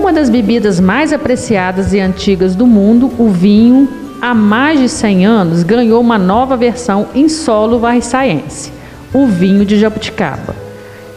Uma das bebidas mais apreciadas e antigas do mundo, o vinho, há mais de 100 anos, ganhou uma nova versão em solo varriçaense, o vinho de jabuticaba.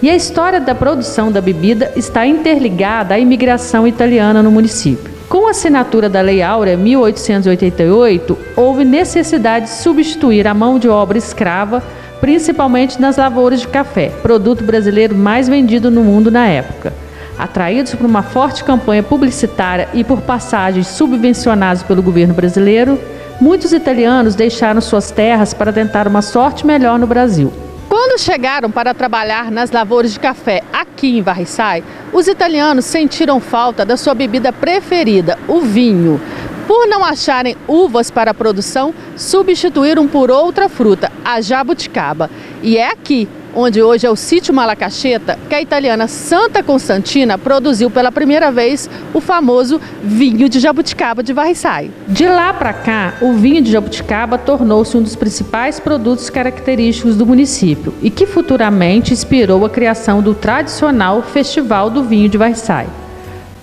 E a história da produção da bebida está interligada à imigração italiana no município. Com a assinatura da Lei Áurea 1888, houve necessidade de substituir a mão de obra escrava, principalmente nas lavouras de café, produto brasileiro mais vendido no mundo na época. Atraídos por uma forte campanha publicitária e por passagens subvencionadas pelo governo brasileiro, muitos italianos deixaram suas terras para tentar uma sorte melhor no Brasil. Quando chegaram para trabalhar nas lavouras de café aqui em Varriçai, os italianos sentiram falta da sua bebida preferida, o vinho. Por não acharem uvas para a produção, substituíram por outra fruta, a jabuticaba. E é aqui, onde hoje é o sítio Malacacheta, que a italiana Santa Constantina produziu pela primeira vez o famoso vinho de jabuticaba de Varriçai. De lá para cá, o vinho de jabuticaba tornou-se um dos principais produtos característicos do município e que futuramente inspirou a criação do tradicional Festival do Vinho de Varriçai.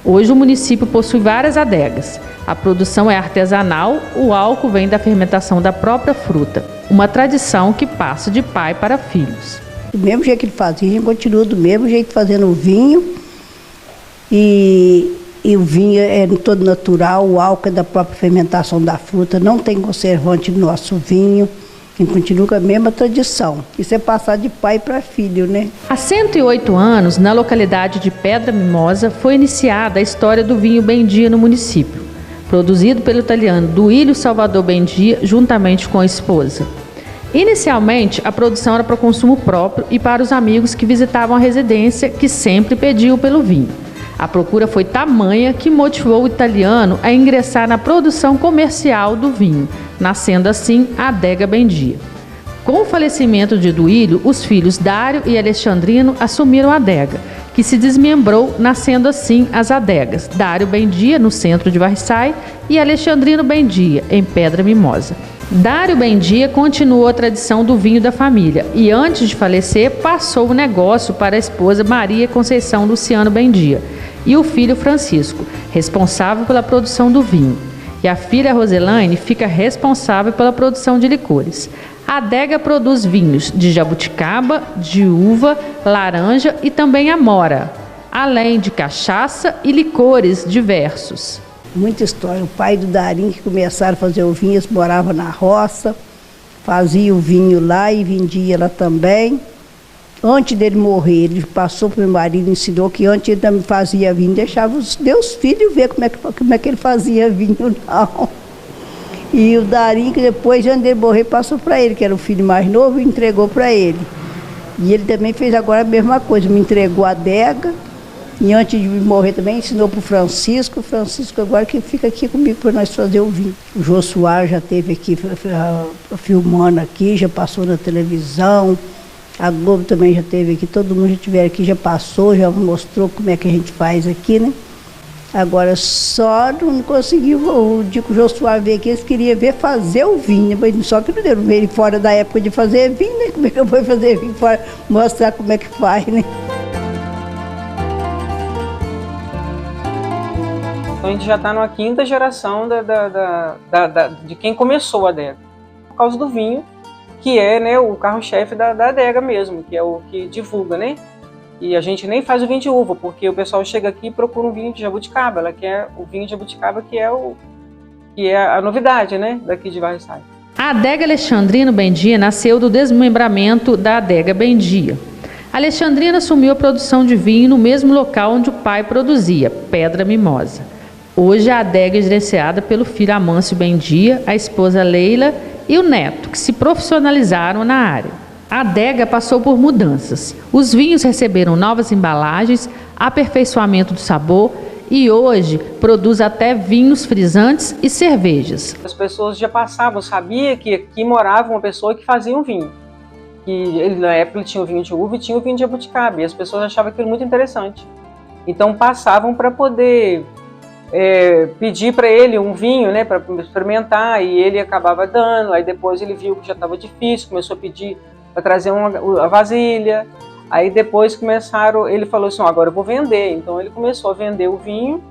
Hoje o município possui várias adegas. A produção é artesanal, o álcool vem da fermentação da própria fruta, uma tradição que passa de pai para filhos. Do mesmo jeito que ele fazia, a gente continua do mesmo jeito fazendo o vinho. E o vinho é todo natural, o álcool é da própria fermentação da fruta, não tem conservante no nosso vinho. A gente continua com a mesma tradição. Isso é passar de pai para filho, né? Há 108 anos, na localidade de Pedra Mimosa, foi iniciada a história do vinho Bendia no município, produzido pelo italiano Duílio Salvador Bendia, juntamente com a esposa. Inicialmente, a produção era para consumo próprio e para os amigos que visitavam a residência, que sempre pediam pelo vinho. A procura foi tamanha que motivou o italiano a ingressar na produção comercial do vinho, nascendo assim a Adega Bendia. Com o falecimento de Duílio, os filhos Dário e Alexandrino assumiram a adega, que se desmembrou, nascendo assim as adegas Dário Bendia, no centro de Varriçai, e Alexandrino Bendia, em Pedra Mimosa. Dário Bendia continuou a tradição do vinho da família e, antes de falecer, passou o negócio para a esposa Maria Conceição Luciano Bendia e o filho Francisco, responsável pela produção do vinho. E a filha Roselaine fica responsável pela produção de licores. A adega produz vinhos de jabuticaba, de uva, laranja e também amora, além de cachaça e licores diversos. Muita história. O pai do Darim, que começaram a fazer o vinho, eles moravam na roça, fazia o vinho lá e vendia lá também. Antes dele morrer, ele passou para o meu marido, ensinou que antes ele também fazia vinho, deixava os meus filhos ver como é que ele fazia vinho, não. E o Darim, que depois, antes dele morrer, passou para ele, que era o filho mais novo, e entregou para ele. E ele também fez agora a mesma coisa, me entregou a adega. E antes de morrer também ensinou para o Francisco agora que fica aqui comigo para nós fazer o vinho. O Jô Soares já esteve aqui filmando aqui, já passou na televisão, a Globo também já esteve aqui, todo mundo já estiver aqui, já passou, já mostrou como é que a gente faz aqui, né? Agora só não conseguiu, o dia que o Jô Soares veio aqui, eles queriam ver fazer o vinho, só que não deu, veio fora da época de fazer vinho, né? Como é que eu vou fazer vinho fora, mostrar como é que faz, né? A gente já está na quinta geração de quem começou a adega, por causa do vinho, que é, né, o carro-chefe da adega mesmo, que é o que divulga, né? E a gente nem faz o vinho de uva, porque o pessoal chega aqui e procura um vinho de jabuticaba, ela quer o vinho de jabuticaba que é a novidade, né, daqui de Varriçai. A adega Alexandrino Bendia nasceu do desmembramento da adega Bendia. Alexandrino assumiu a produção de vinho no mesmo local onde o pai produzia, Pedra Mimosa. Hoje a adega é gerenciada pelo filho Amâncio Bendia, a esposa Leila e o neto, que se profissionalizaram na área. A adega passou por mudanças. Os vinhos receberam novas embalagens, aperfeiçoamento do sabor e hoje produz até vinhos frisantes e cervejas. As pessoas já passavam, sabia que aqui morava uma pessoa que fazia um vinho. E na época ele tinha o vinho de uva e tinha o vinho de jabuticaba, e as pessoas achavam aquilo muito interessante. Então passavam para poder pedir para ele um vinho, né, para experimentar, e ele acabava dando. Aí depois ele viu que já estava difícil, começou a pedir para trazer a vasilha. Aí depois ele falou assim, agora eu vou vender. Então ele começou a vender o vinho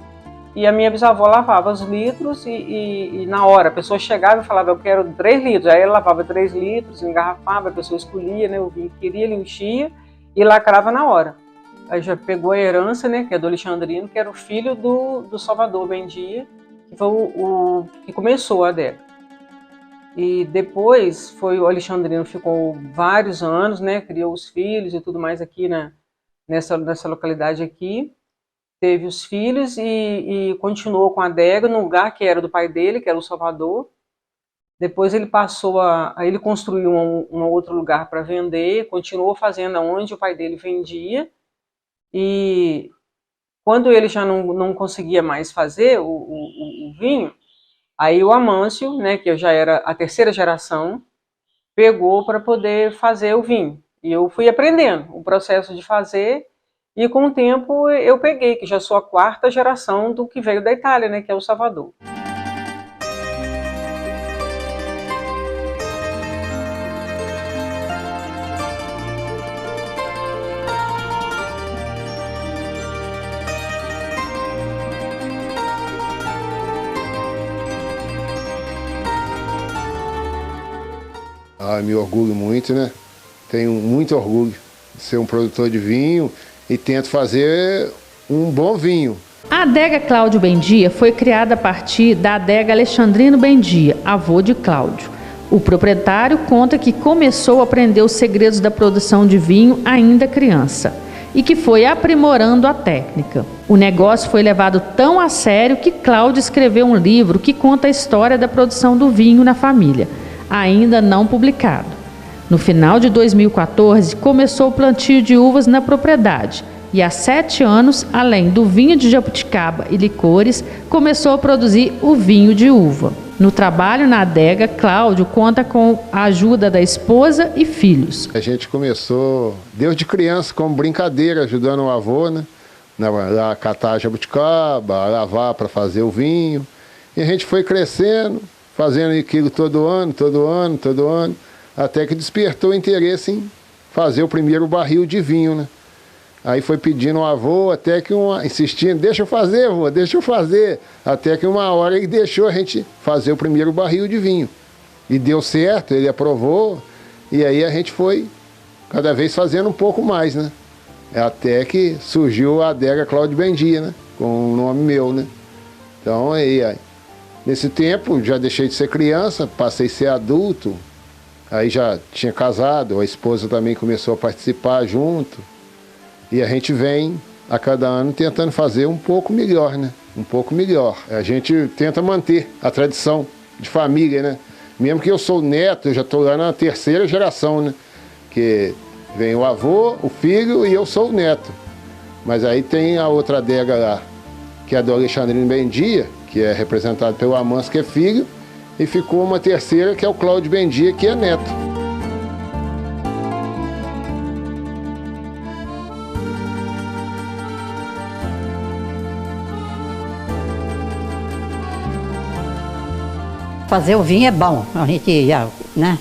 e a minha bisavó lavava os litros e na hora a pessoa chegava e falava, eu quero 3 litros. Aí ela lavava 3 litros, engarrafava, a pessoa escolhia, né, o vinho que queria, ele enchia e lacrava na hora. Aí já pegou a herança, né, que é do Alexandrino, que era o filho do Salvador Bendia, que foi o que começou a adega. E depois foi o Alexandrino, ficou vários anos, né, criou os filhos e tudo mais aqui nessa localidade aqui. Teve os filhos e continuou com a adega no lugar que era do pai dele, que era o Salvador. Depois ele passou ele construiu um outro lugar para vender, continuou fazendo onde o pai dele vendia. E quando ele já não conseguia mais fazer o vinho, aí o Amâncio, né, que já era a 3ª geração, pegou para poder fazer o vinho. E eu fui aprendendo o processo de fazer. E com o tempo eu peguei, que já sou a 4ª geração do que veio da Itália, né, que é o Salvador. Me orgulho muito, né? Tenho muito orgulho de ser um produtor de vinho e tento fazer um bom vinho. A adega Cláudio Bendia foi criada a partir da adega Alexandrino Bendia, avô de Cláudio. O proprietário conta que começou a aprender os segredos da produção de vinho ainda criança e que foi aprimorando a técnica. O negócio foi levado tão a sério que Cláudio escreveu um livro que conta a história da produção do vinho na família, ainda não publicado. No final de 2014, começou o plantio de uvas na propriedade e há 7 anos, além do vinho de jabuticaba e licores, começou a produzir o vinho de uva. No trabalho na adega, Cláudio conta com a ajuda da esposa e filhos. A gente começou, desde criança, como brincadeira, ajudando o avô, né? A catar a jabuticaba, a lavar para fazer o vinho. E a gente foi crescendo, fazendo aquilo todo ano, até que despertou o interesse em fazer o primeiro barril de vinho, né? Aí foi pedindo ao avô, até que insistindo, deixa eu fazer, avô, deixa eu fazer. Até que uma hora ele deixou a gente fazer o primeiro barril de vinho. E deu certo, ele aprovou, e aí a gente foi cada vez fazendo um pouco mais, né? Até que surgiu a adega Cláudio Bendia, né? Com o nome meu, né? Então aí, nesse tempo já deixei de ser criança, passei a ser adulto, aí já tinha casado, a esposa também começou a participar junto. E a gente vem a cada ano tentando fazer um pouco melhor, né? Um pouco melhor. A gente tenta manter a tradição de família, né? Mesmo que eu sou neto, eu já estou lá na 3ª geração, né? Que vem o avô, o filho e eu sou o neto. Mas aí tem a outra adega lá, que é do Alexandrino Bendia, que é representado pelo Amâncio, que é filho, e ficou uma 3ª, que é o Cláudio Bendia, que é neto. Fazer o vinho é bom, a gente já, né?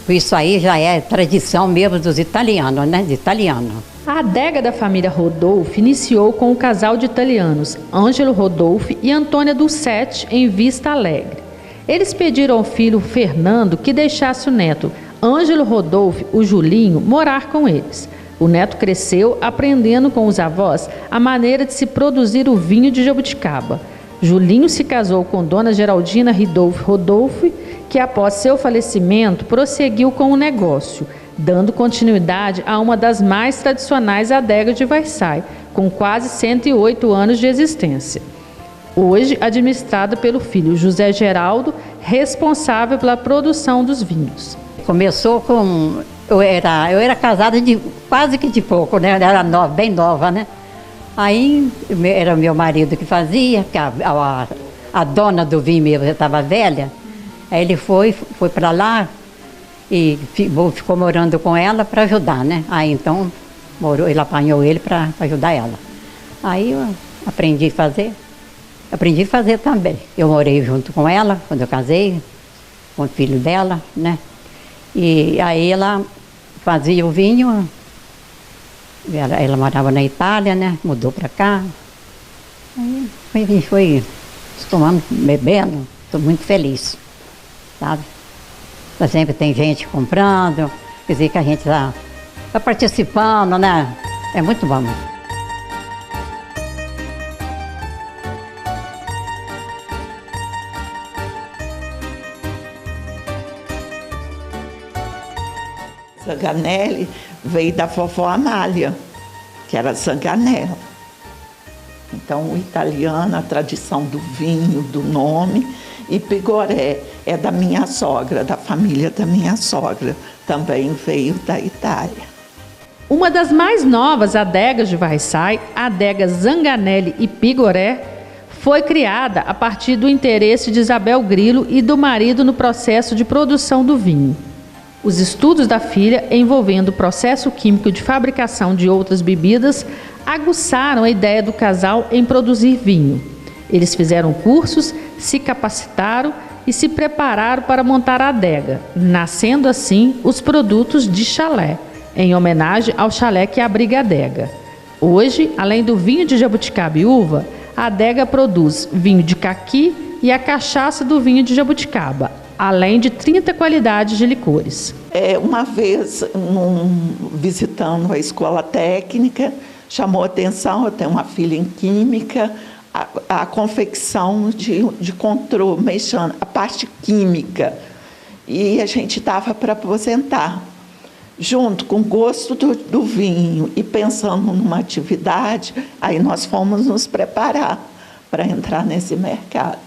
Isso aí já é tradição mesmo dos italianos, né? De italiano. A adega da família Rodolfi iniciou com o casal de italianos, Ângelo Rodolfi e Antônia Dulcetti, em Vista Alegre. Eles pediram ao filho Fernando que deixasse o neto, Ângelo Rodolfi, o Julinho, morar com eles. O neto cresceu aprendendo com os avós a maneira de se produzir o vinho de jabuticaba. Julinho se casou com Dona Geraldina Ridolfi Rodolfi, que após seu falecimento prosseguiu com o negócio, dando continuidade a uma das mais tradicionais adegas de Varsay, com quase 108 anos de existência. Hoje administrada pelo filho José Geraldo, responsável pela produção dos vinhos. Começou com... Eu era casada quase que de pouco, né? Eu era nova, bem nova, né? Aí era meu marido que fazia, que a dona do vinho mesmo já estava velha. Aí ele foi para lá e ficou morando com ela para ajudar, né? Aí então ele apanhou ele para ajudar ela. Aí eu aprendi a fazer também. Eu morei junto com ela quando eu casei, com o filho dela, né? E aí ela fazia o vinho. Ela morava na Itália, né? Mudou para cá. Aí a gente foi tomando, bebendo, estou muito feliz, sabe? Sempre tem gente comprando, quer dizer que a gente está participando, né? É muito bom. Zanganelli veio da vovó Amália, que era Zanganella. Então, o italiano, a tradição do vinho, do nome, e Pigoré é da minha sogra, da família da minha sogra, também veio da Itália. Uma das mais novas adegas de Varriçai, a adega Zanganelli e Pigoré, foi criada a partir do interesse de Isabel Grilo e do marido no processo de produção do vinho. Os estudos da filha, envolvendo o processo químico de fabricação de outras bebidas, aguçaram a ideia do casal em produzir vinho. Eles fizeram cursos, se capacitaram e se prepararam para montar a adega, nascendo assim os produtos de chalé, em homenagem ao chalé que abriga a adega. Hoje, além do vinho de jabuticaba e uva, a adega produz vinho de caqui e a cachaça do vinho de jabuticaba, além de 30 qualidades de licores. Uma vez, visitando a escola técnica, chamou a atenção, eu tenho uma filha em química, a confecção de controle, mexendo, a parte química. E a gente estava para aposentar. Junto com o gosto do vinho e pensando numa atividade, aí nós fomos nos preparar para entrar nesse mercado.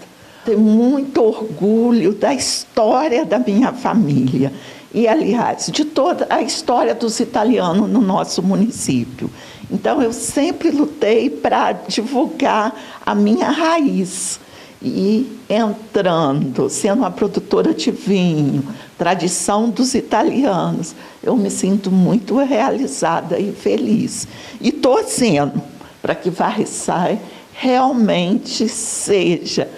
Tenho muito orgulho da história da minha família e, aliás, de toda a história dos italianos no nosso município. Então, eu sempre lutei para divulgar a minha raiz. E entrando, sendo uma produtora de vinho, tradição dos italianos, eu me sinto muito realizada e feliz. E torcendo para que Varriçai realmente seja,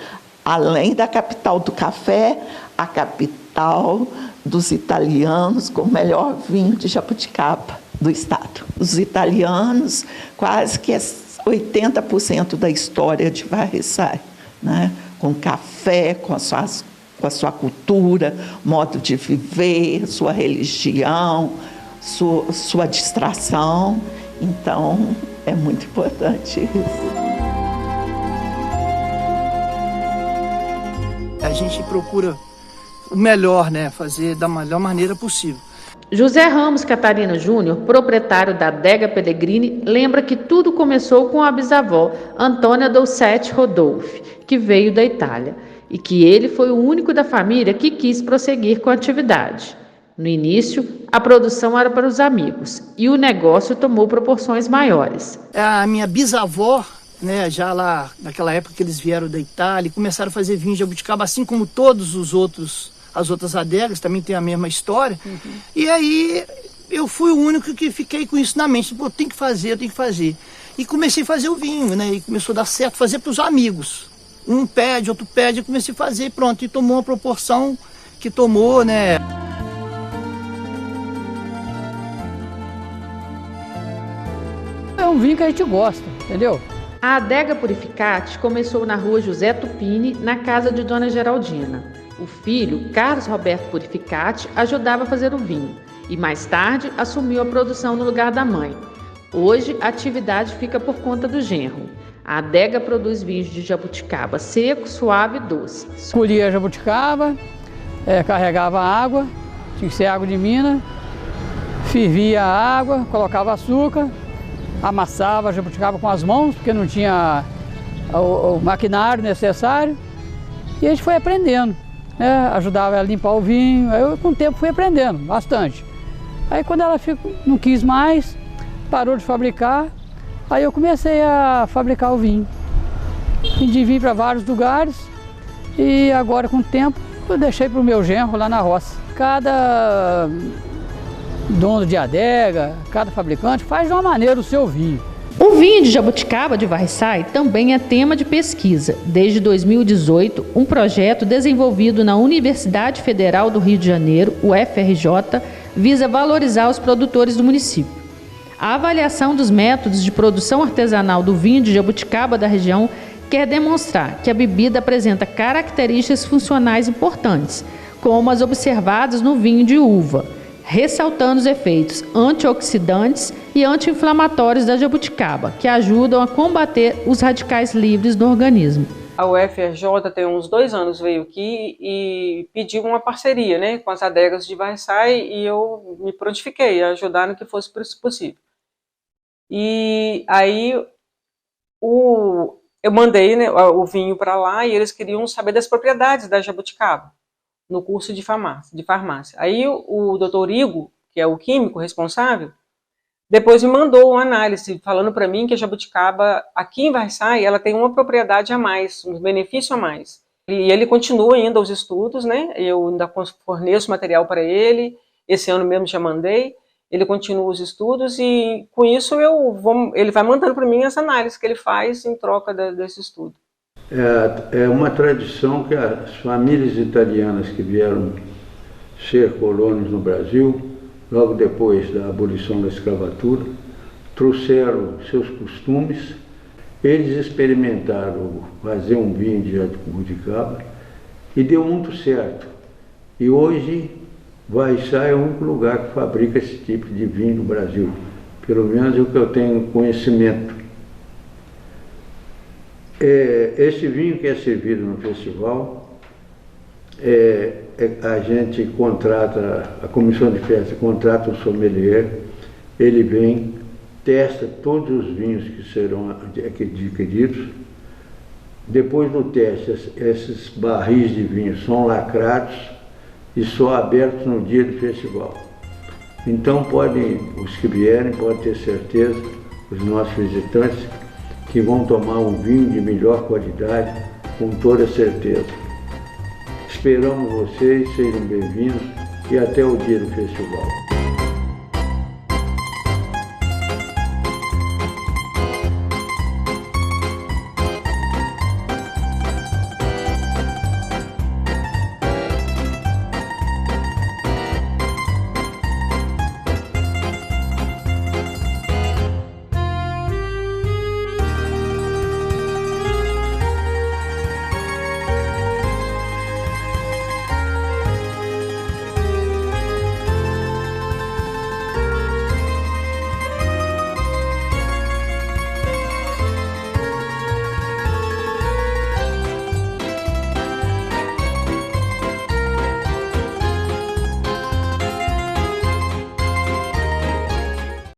além da capital do café, a capital dos italianos com o melhor vinho de jabuticaba do estado. Os italianos, quase que 80% da história de Varriçai, né? Com café, com a sua cultura, modo de viver, sua religião, sua distração. Então, é muito importante isso. A gente procura o melhor, né? Fazer da melhor maneira possível. José Ramos Catarino Júnior, proprietário da Adega Pellegrini, lembra que tudo começou com a bisavó Antônia Dolcete Rodolfi, que veio da Itália, e que ele foi o único da família que quis prosseguir com a atividade. No início, a produção era para os amigos e o negócio tomou proporções maiores. A minha bisavó, né, já lá naquela época que eles vieram da Itália, começaram a fazer vinho de jabuticaba, assim como todos os outros. As outras adegas também têm a mesma história. Uhum. E aí eu fui o único que fiquei com isso na mente. Pô, tem que fazer. E comecei a fazer o vinho, né? E começou a dar certo, fazer para os amigos. Um pede, outro pede, eu comecei a fazer e pronto. E tomou uma proporção que tomou, né? É um vinho que a gente gosta, entendeu? A Adega Purificati começou na rua José Tupini, na casa de Dona Geraldina. O filho, Carlos Roberto Purificati, ajudava a fazer o vinho e mais tarde assumiu a produção no lugar da mãe. Hoje, a atividade fica por conta do genro. A adega produz vinhos de jabuticaba seco, suave e doce. Colhia a jabuticaba, carregava água, tinha que ser água de mina, fervia a água, colocava açúcar, amassava a jabuticaba com as mãos, porque não tinha o maquinário necessário, e a gente foi aprendendo. Ajudava ela a limpar o vinho, aí eu com o tempo fui aprendendo bastante. Aí quando ela não quis mais, parou de fabricar, aí eu comecei a fabricar o vinho. Vendi vinho para vários lugares e agora com o tempo eu deixei para o meu genro lá na roça. Cada dono de adega, cada fabricante faz de uma maneira o seu vinho. O vinho de jabuticaba de Varriçai também é tema de pesquisa. Desde 2018, um projeto desenvolvido na Universidade Federal do Rio de Janeiro, UFRJ, visa valorizar os produtores do município. A avaliação dos métodos de produção artesanal do vinho de jabuticaba da região quer demonstrar que a bebida apresenta características funcionais importantes, como as observadas no vinho de uva, ressaltando os efeitos antioxidantes e anti-inflamatórios da jabuticaba, que ajudam a combater os radicais livres no organismo. A UFRJ tem uns 2 anos veio aqui e pediu uma parceria, né, com as adegas de Varriçai, e eu me prontifiquei a ajudar no que fosse possível. E aí eu mandei, né, o vinho para lá e eles queriam saber das propriedades da jabuticaba no curso de farmácia. Aí o doutor Igo, que é o químico responsável, depois me mandou uma análise falando para mim que a jabuticaba aqui em Varriçai ela tem uma propriedade a mais, um benefício a mais. E ele continua ainda os estudos, né? Eu ainda forneço material para ele. Esse ano mesmo já mandei. Ele continua os estudos e com isso ele vai mandando para mim as análises que ele faz em troca desse estudo. É uma tradição que as famílias italianas que vieram ser colônias no Brasil, logo depois da abolição da escravatura, trouxeram seus costumes. Eles experimentaram fazer um vinho de jabuticaba e deu muito certo. E hoje Varriçai é o único lugar que fabrica esse tipo de vinho no Brasil, pelo menos é o que eu tenho conhecimento. Esse vinho que é servido no festival, a gente contrata, a comissão de festa contrata um sommelier, ele vem, testa todos os vinhos que serão adquiridos. Depois do teste, esses barris de vinho são lacrados e só abertos no dia do festival. Então os que vierem podem ter certeza, os nossos visitantes, que vão tomar um vinho de melhor qualidade, com toda certeza. Esperamos vocês, sejam bem-vindos e até o dia do festival.